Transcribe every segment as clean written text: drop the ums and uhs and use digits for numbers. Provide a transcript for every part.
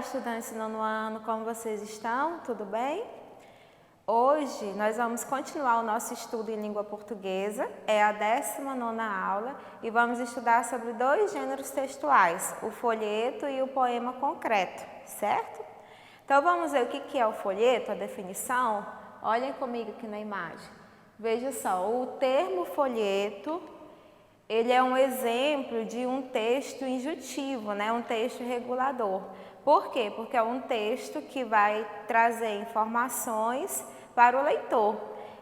estudantes do nono ano, como vocês estão? Tudo bem? Hoje nós vamos continuar o nosso estudo em língua portuguesa, é a 19ª aula e vamos estudar sobre dois gêneros textuais, o folheto e o poema concreto, certo? Então vamos ver o que é o folheto, a definição? Olhem comigo aqui na imagem. Veja só, o termo folheto, ele é um exemplo de um texto injutivo, né? Um texto regulador. Por quê? Porque é um texto que vai trazer informações para o leitor.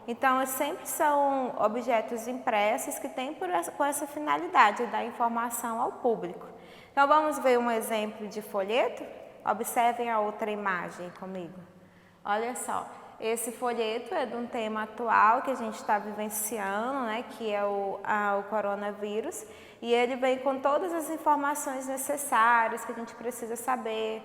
Então, sempre são objetos impressos que têm com essa finalidade de dar informação ao público. Então, vamos ver um exemplo de folheto? Observem a outra imagem comigo. Olha só. Esse folheto é de um tema atual que a gente está vivenciando, né, que é o coronavírus, e ele vem com todas as informações necessárias que a gente precisa saber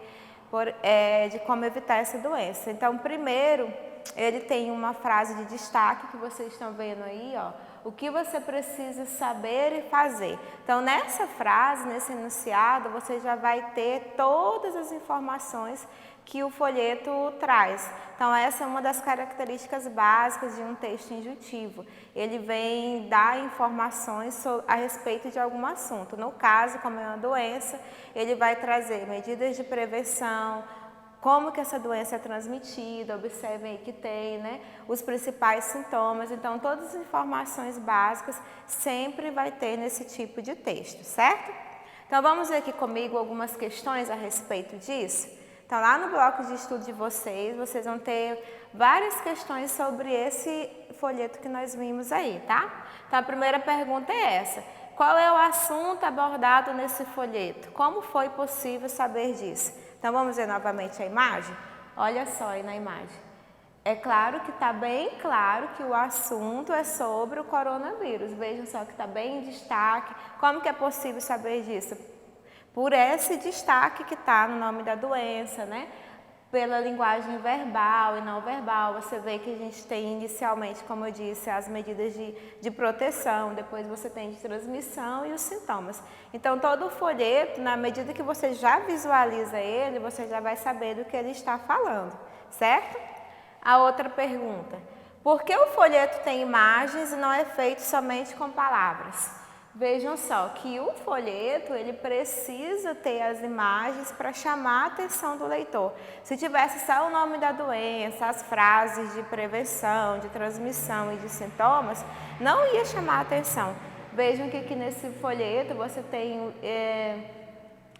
de como evitar essa doença. Então, primeiro, ele tem uma frase de destaque que vocês estão vendo aí, ó, o que você precisa saber e fazer. Então, nessa frase, nesse enunciado, você já vai ter todas as informações que o folheto traz. Então, essa é uma das características básicas de um texto injutivo. Ele vem dar informações a respeito de algum assunto. No caso, como é uma doença, ele vai trazer medidas de prevenção, como que essa doença é transmitida, observem aí que tem, né, os principais sintomas. Então, todas as informações básicas sempre vai ter nesse tipo de texto, certo? Então, vamos ver aqui comigo algumas questões a respeito disso. Então, lá no bloco de estudo de vocês vão ter várias questões sobre esse folheto que nós vimos aí, tá? Então, a primeira pergunta é essa. Qual é o assunto abordado nesse folheto? Como foi possível saber disso? Então, vamos ver novamente a imagem? Olha só aí na imagem. É claro que está bem claro que o assunto é sobre o coronavírus. Vejam só que está bem em destaque. Como que é possível saber disso? Por esse destaque que está no nome da doença, né? Pela linguagem verbal e não verbal, você vê que a gente tem inicialmente, como eu disse, as medidas de proteção, depois você tem de transmissão e os sintomas. Então, todo o folheto, na medida que você já visualiza ele, você já vai saber do que ele está falando, certo? A outra pergunta, por que o folheto tem imagens e não é feito somente com palavras? Vejam só que o folheto, ele precisa ter as imagens para chamar a atenção do leitor. Se tivesse só o nome da doença, as frases de prevenção, de transmissão e de sintomas, não ia chamar a atenção. Vejam que aqui nesse folheto você tem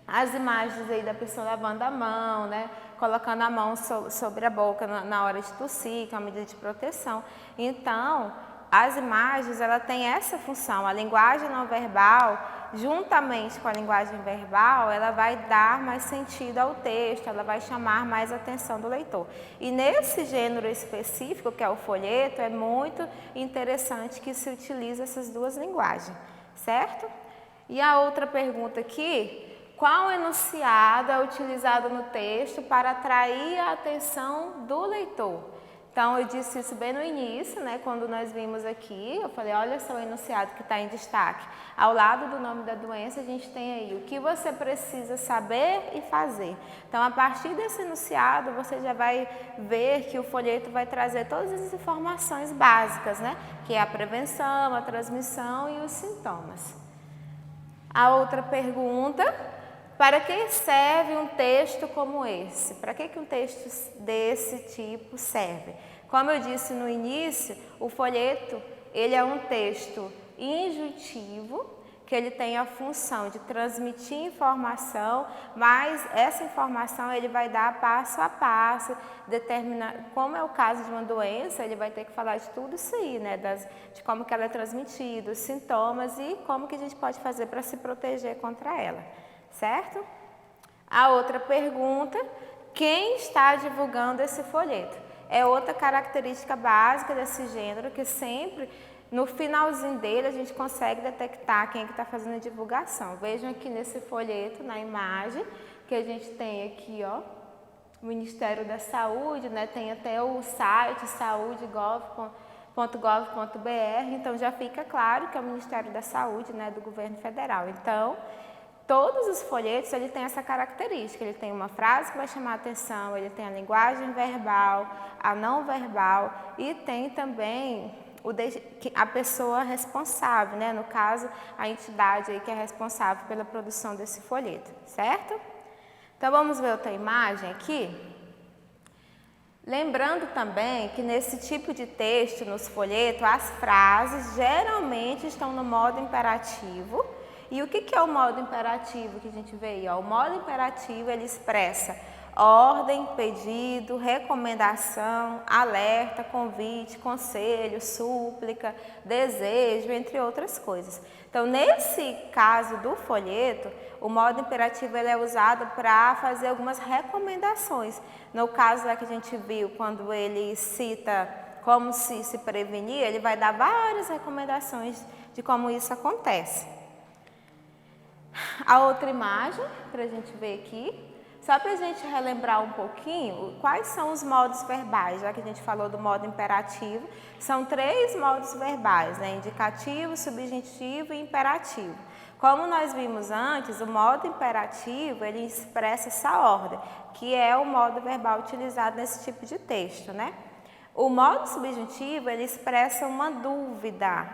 as imagens aí da pessoa lavando a mão, né? Colocando a mão sobre a boca na hora de tossir, que é uma medida de proteção. Então, as imagens, ela tem essa função, a linguagem não verbal, juntamente com a linguagem verbal, ela vai dar mais sentido ao texto, ela vai chamar mais a atenção do leitor. E nesse gênero específico, que é o folheto, é muito interessante que se utilize essas duas linguagens, certo? E a outra pergunta aqui, qual enunciado é utilizado no texto para atrair a atenção do leitor? Então, eu disse isso bem no início, né, quando nós vimos aqui, eu falei, olha só o enunciado que está em destaque. Ao lado do nome da doença, a gente tem aí o que você precisa saber e fazer. Então, a partir desse enunciado, você já vai ver que o folheto vai trazer todas as informações básicas, né, que é a prevenção, a transmissão e os sintomas. A outra pergunta, para que serve um texto como esse? Para que um texto desse tipo serve? Como eu disse no início, o folheto, ele é um texto injutivo, que ele tem a função de transmitir informação, mas essa informação ele vai dar passo a passo, determinar, como é o caso de uma doença, ele vai ter que falar de tudo isso aí, né, de como que ela é transmitida, os sintomas e como que a gente pode fazer para se proteger contra ela. Certo? A outra pergunta, quem está divulgando esse folheto? É outra característica básica desse gênero, que sempre, no finalzinho dele, a gente consegue detectar quem é que está fazendo a divulgação. Vejam aqui nesse folheto, na imagem, que a gente tem aqui, ó, o Ministério da Saúde, né? Tem até o site saúde.gov.br, então já fica claro que é o Ministério da Saúde, né, do governo federal. Então, todos os folhetos ele tem essa característica, ele tem uma frase que vai chamar a atenção, ele tem a linguagem verbal, a não verbal e tem também a pessoa responsável, né? No caso, a entidade aí que é responsável pela produção desse folheto, certo? Então, vamos ver outra imagem aqui. Lembrando também que nesse tipo de texto, nos folhetos, as frases geralmente estão no modo imperativo. E o que é o modo imperativo que a gente vê aí? O modo imperativo, ele expressa ordem, pedido, recomendação, alerta, convite, conselho, súplica, desejo, entre outras coisas. Então, nesse caso do folheto, o modo imperativo ele é usado para fazer algumas recomendações. No caso lá que a gente viu, quando ele cita como se prevenir, ele vai dar várias recomendações de como isso acontece. A outra imagem, para a gente ver aqui, só para a gente relembrar um pouquinho, quais são os modos verbais, já que a gente falou do modo imperativo, são 3 modos verbais, né? Indicativo, subjuntivo e imperativo. Como nós vimos antes, o modo imperativo, ele expressa essa ordem, que é o modo verbal utilizado nesse tipo de texto, né? O modo subjuntivo, ele expressa uma dúvida,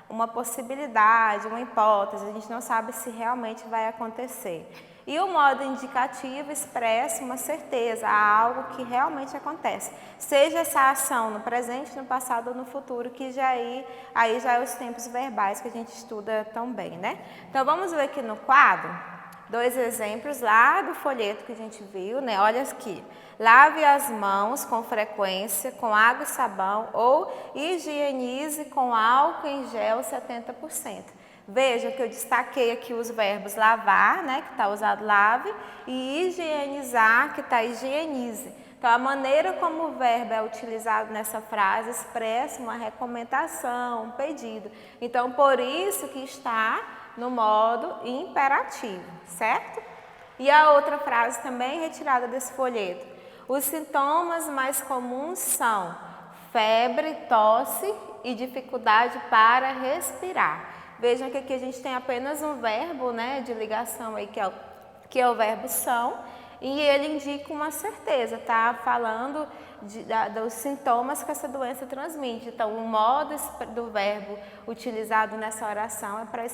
uma possibilidade, uma hipótese, a gente não sabe se realmente vai acontecer. E o modo indicativo expressa uma certeza, algo que realmente acontece. Seja essa ação no presente, no passado ou no futuro, que aí já é os tempos verbais que a gente estuda tão bem, né? Então, vamos ver aqui no quadro 2 exemplos lá do folheto que a gente viu, né? Olha aqui. Lave as mãos com frequência com água e sabão ou higienize com álcool em gel 70%. Veja que eu destaquei aqui os verbos lavar, né, que está usado lave, e higienizar, que está higienize. Então, a maneira como o verbo é utilizado nessa frase expressa uma recomendação, um pedido. Então, por isso que está no modo imperativo, certo? E a outra frase também retirada desse folheto. Os sintomas mais comuns são febre, tosse e dificuldade para respirar. Vejam que aqui a gente tem apenas um verbo, né, de ligação aí, que é o verbo são, e ele indica uma certeza, tá? Falando dos sintomas que essa doença transmite. Então, o modo do verbo utilizado nessa oração é para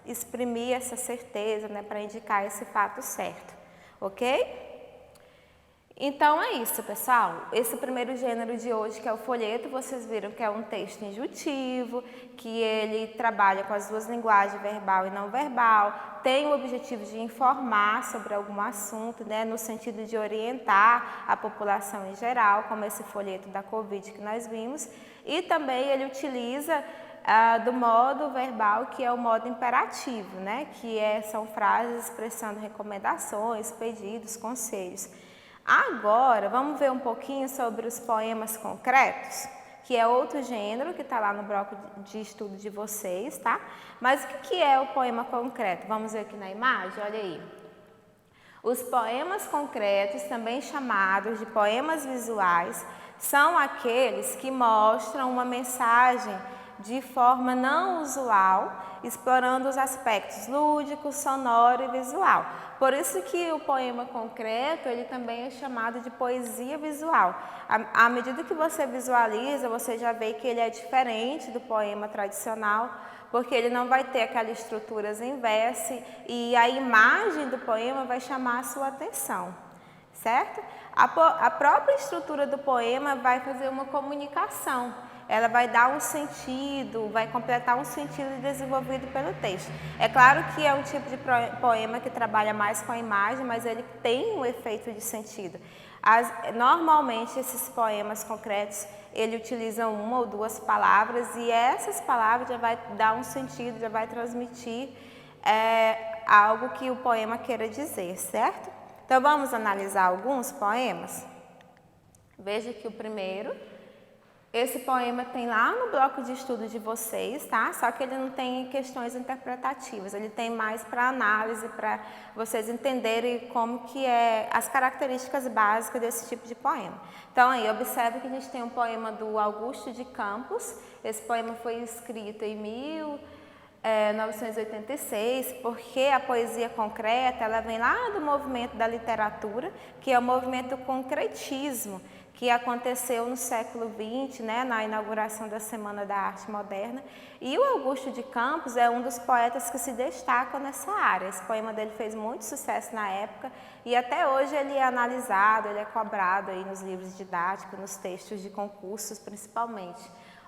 exprimir essa certeza, né, para indicar esse fato certo, ok? Então é isso, pessoal. Esse primeiro gênero de hoje, que é o folheto, vocês viram que é um texto injuntivo, que ele trabalha com as 2 linguagens, verbal e não verbal, tem o objetivo de informar sobre algum assunto, né, no sentido de orientar a população em geral, como esse folheto da Covid que nós vimos, e também ele utiliza do modo verbal, que é o modo imperativo, né, que são frases expressando recomendações, pedidos, conselhos. Agora, vamos ver um pouquinho sobre os poemas concretos, que é outro gênero que está lá no bloco de estudo de vocês, tá? Mas o que é o poema concreto? Vamos ver aqui na imagem, olha aí. Os poemas concretos, também chamados de poemas visuais, são aqueles que mostram uma mensagem de forma não usual, explorando os aspectos lúdico, sonoro e visual. Por isso que o poema concreto, ele também é chamado de poesia visual. À medida que você visualiza, você já vê que ele é diferente do poema tradicional, porque ele não vai ter aquelas estruturas em verso e a imagem do poema vai chamar a sua atenção, certo? A própria estrutura do poema vai fazer uma comunicação. Ela vai dar um sentido, vai completar um sentido desenvolvido pelo texto. É claro que é um tipo de poema que trabalha mais com a imagem, mas ele tem um efeito de sentido. Normalmente, esses poemas concretos, ele utilizam 1 ou 2 palavras e essas palavras já vai dar um sentido, já vai transmitir algo que o poema queira dizer, certo? Então, vamos analisar alguns poemas? Veja aqui o primeiro. Esse poema tem lá no bloco de estudo de vocês, tá? Só que ele não tem questões interpretativas, ele tem mais para análise, para vocês entenderem como que é as características básicas desse tipo de poema. Então aí, observe que a gente tem um poema do Augusto de Campos. Esse poema foi escrito em 1986, porque a poesia concreta ela vem lá do movimento da literatura, que é o movimento concretismo, que aconteceu no século XX, né, na inauguração da Semana da Arte Moderna. E o Augusto de Campos é um dos poetas que se destacam nessa área. Esse poema dele fez muito sucesso na época e até hoje ele é analisado, ele é cobrado aí nos livros didáticos, nos textos de concursos principalmente.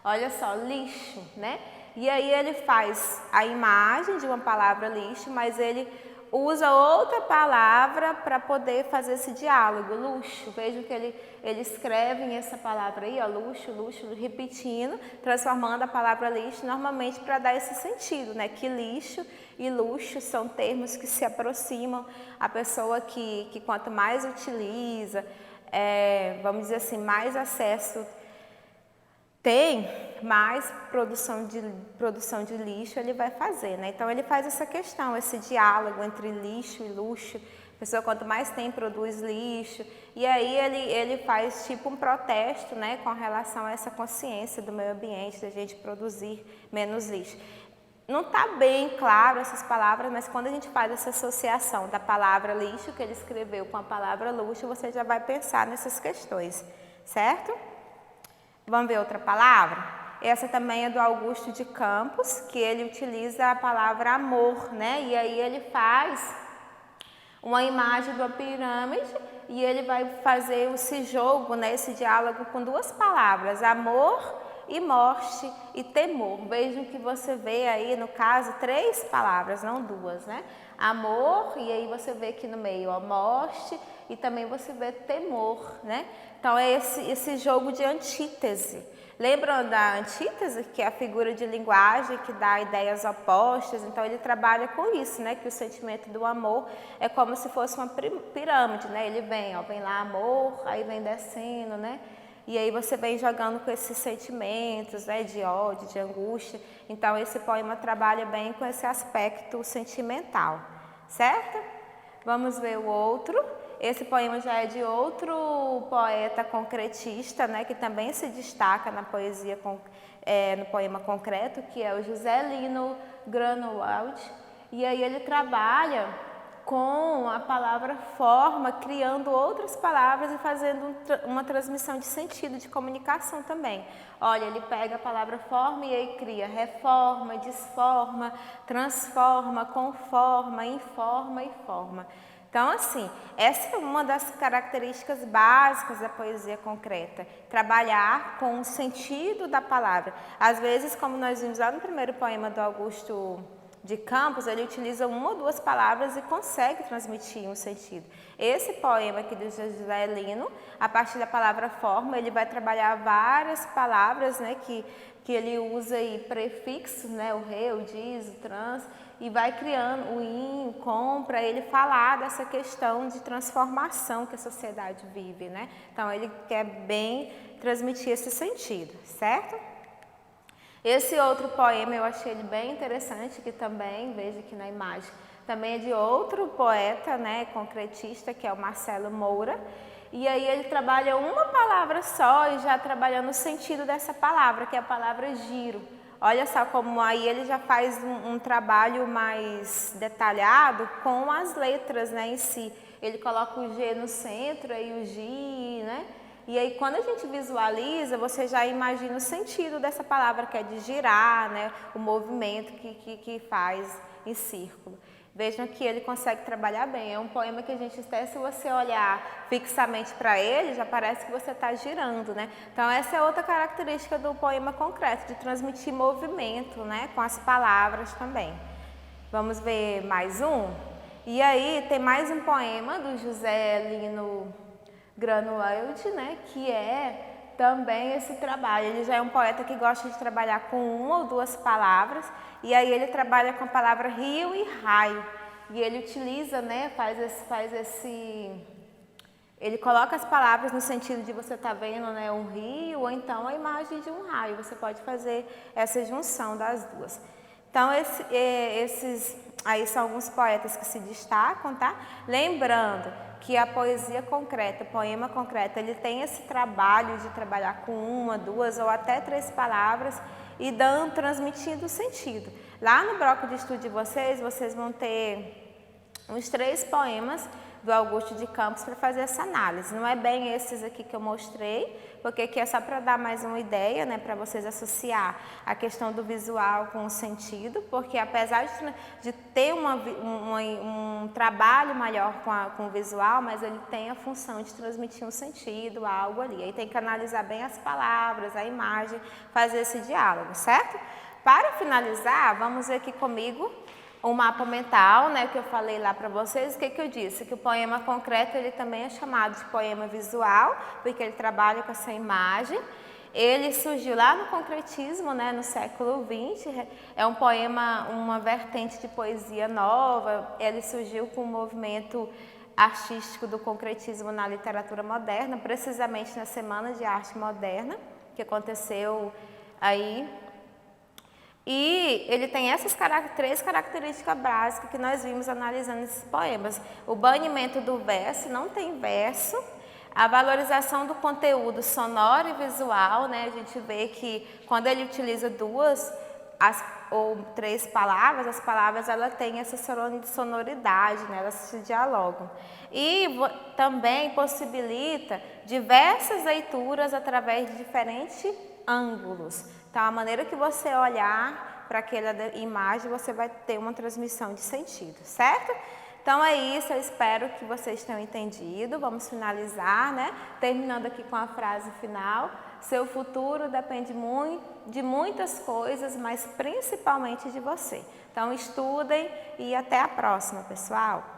Olha só, lixo, né? E aí ele faz a imagem de uma palavra lixo, mas ele usa outra palavra para poder fazer esse diálogo, luxo. Vejam que ele escreve essa palavra aí, ó, luxo, luxo, repetindo, transformando a palavra lixo normalmente para dar esse sentido, né? Que lixo e luxo são termos que se aproximam. A pessoa que quanto mais utiliza, vamos dizer assim, mais acesso tem, mais produção de lixo ele vai fazer, né? Então ele faz essa questão, esse diálogo entre lixo e luxo. A pessoa quanto mais tem, produz lixo. E aí ele faz tipo um protesto, né, com relação a essa consciência do meio ambiente, da gente produzir menos lixo. Não está bem claro essas palavras, mas quando a gente faz essa associação da palavra lixo que ele escreveu com a palavra luxo, você já vai pensar nessas questões, certo? Vamos ver outra palavra? Essa também é do Augusto de Campos, que ele utiliza a palavra amor, né? E aí ele faz uma imagem de uma pirâmide e ele vai fazer esse jogo, né? Esse diálogo com duas palavras, amor e morte e temor. Vejam que você vê aí, no caso, três palavras, não duas, né? Amor, e aí você vê aqui no meio, ó, morte, e também você vê temor, né? Então, é esse jogo de antítese. Lembram da antítese, que é a figura de linguagem que dá ideias opostas? Então, ele trabalha com isso, né? Que o sentimento do amor é como se fosse uma pirâmide, né? Ele vem, ó, vem lá amor, aí vem descendo, né? E aí você vem jogando com esses sentimentos, né? De ódio, de angústia. Então, esse poema trabalha bem com esse aspecto sentimental, certo? Vamos ver o outro. Esse poema já é de outro poeta concretista, né, que também se destaca na poesia, no poema concreto, que é o José Lino Grunewald. E aí ele trabalha com a palavra forma, criando outras palavras e fazendo uma transmissão de sentido, de comunicação também. Olha, ele pega a palavra forma e aí cria reforma, desforma, transforma, conforma, informa e forma. Então, assim, essa é uma das características básicas da poesia concreta, trabalhar com o sentido da palavra. Às vezes, como nós vimos lá no primeiro poema do Augusto de Campos, ele utiliza uma ou duas palavras e consegue transmitir um sentido. Esse poema aqui do José Lino, a partir da palavra forma, ele vai trabalhar várias palavras, né, que ele usa aí prefixos, né, o re, o diz, o trans, e vai criando o in, o com, para ele falar dessa questão de transformação que a sociedade vive, né? Então, ele quer bem transmitir esse sentido, certo? Esse outro poema eu achei ele bem interessante, que também, veja aqui na imagem, também é de outro poeta, né, concretista, que é o Marcelo Moura. E aí ele trabalha uma palavra só e já trabalhando o sentido dessa palavra, que é a palavra giro. Olha só como aí ele já faz um trabalho mais detalhado com as letras, né, em si. Ele coloca o G no centro, aí o G, né? E aí quando a gente visualiza, você já imagina o sentido dessa palavra, que é de girar, né? O movimento que faz em círculo. Vejam que ele consegue trabalhar bem. É um poema que a gente até, se você olhar fixamente para ele, já parece que você está girando, né? Então, essa é outra característica do poema concreto, de transmitir movimento, né? Com as palavras também. Vamos ver mais um? E aí, tem mais um poema do José Lino Grunewald, né? Que é também esse trabalho. Ele já é um poeta que gosta de trabalhar com uma ou duas palavras, e aí ele trabalha com a palavra rio e raio. E ele utiliza, né, ele coloca as palavras no sentido de você estar vendo, né, um rio, ou então a imagem de um raio. Você pode fazer essa junção das duas. Então, esses aí são alguns poetas que se destacam, tá? Lembrando que a poesia concreta, o poema concreto, ele tem esse trabalho de trabalhar com uma, duas ou até 3 palavras e transmitindo o sentido. Lá no bloco de estudo de vocês vão ter uns 3 poemas do Augusto de Campos para fazer essa análise. Não é bem esses aqui que eu mostrei, porque aqui é só para dar mais uma ideia, né, para vocês associar a questão do visual com o sentido, porque apesar de ter um trabalho maior com o visual, mas ele tem a função de transmitir um sentido, algo ali. Aí tem que analisar bem as palavras, a imagem, fazer esse diálogo, certo? Para finalizar, vamos ver aqui comigo o mapa mental, né, que eu falei lá para vocês. O que eu disse? Que o poema concreto ele também é chamado de poema visual, porque ele trabalha com essa imagem. Ele surgiu lá no concretismo, né, no século XX, é um poema, uma vertente de poesia nova. Ele surgiu com o movimento artístico do concretismo na literatura moderna, precisamente na Semana de Arte Moderna, que aconteceu aí. E ele tem essas 3 características básicas que nós vimos analisando esses poemas. O banimento do verso, não tem verso. A valorização do conteúdo sonoro e visual, né? A gente vê que quando ele utiliza 2 ou 3 palavras, as palavras ela têm essa sonoridade, né? Elas se dialogam. E também possibilita diversas leituras através de diferentes ângulos. Então, a maneira que você olhar para aquela imagem, você vai ter uma transmissão de sentido, certo? Então é isso, eu espero que vocês tenham entendido. Vamos finalizar, né? Terminando aqui com a frase final. Seu futuro depende de muitas coisas, mas principalmente de você. Então estudem e até a próxima, pessoal!